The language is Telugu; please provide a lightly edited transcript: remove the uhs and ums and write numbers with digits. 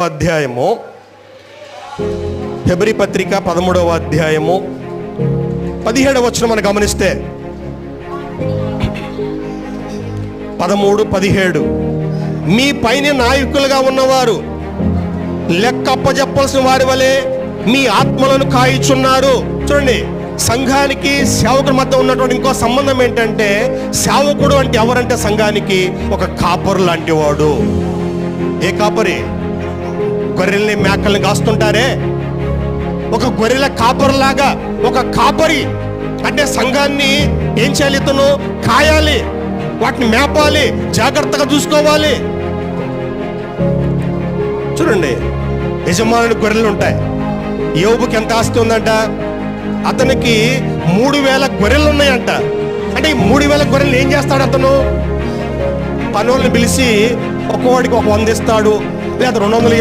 అధ్యాయము, హెబ్రీ పత్రిక 13వ అధ్యాయము 17వ వచనం మనం గమనిస్తే 13-17 మీ పైన నాయకులుగా ఉన్నవారు లెక్క అప్పజెప్పాల్సిన వారి వలె మీ ఆత్మలను కాయిచున్నారు. చూడండి, సంఘానికి సేవకుడి మధ్య ఉన్నటువంటి ఇంకో సంబంధం ఏంటంటే, సేవకుడు అంటే ఎవరంటే సంఘానికి ఒక కాపరు లాంటి వాడు. ఏ కాపరి? గొర్రెల్ని మేకల్ని కాస్తుంటారే, ఒక గొర్రెల కాపరిలాగా ఒక కాపరి అంటే సంఘాన్ని ఏం చేయాలి? ఇతను కాయాలి, వాటిని మేపాలి, జాగ్రత్తగా చూసుకోవాలి. చూడండి, యజమానుని గొర్రెలు ఉంటాయి. యోబుకి ఎంత ఆస్తి ఉందంట? అతనికి 3000 గొర్రెలు ఉన్నాయంట. అంటే ఈ 3000 గొర్రెలు ఏం చేస్తాడు? అతను పనులను పిలిచి ఒక్కోడికి ఒక 100 ఇస్తాడు, లేదా 200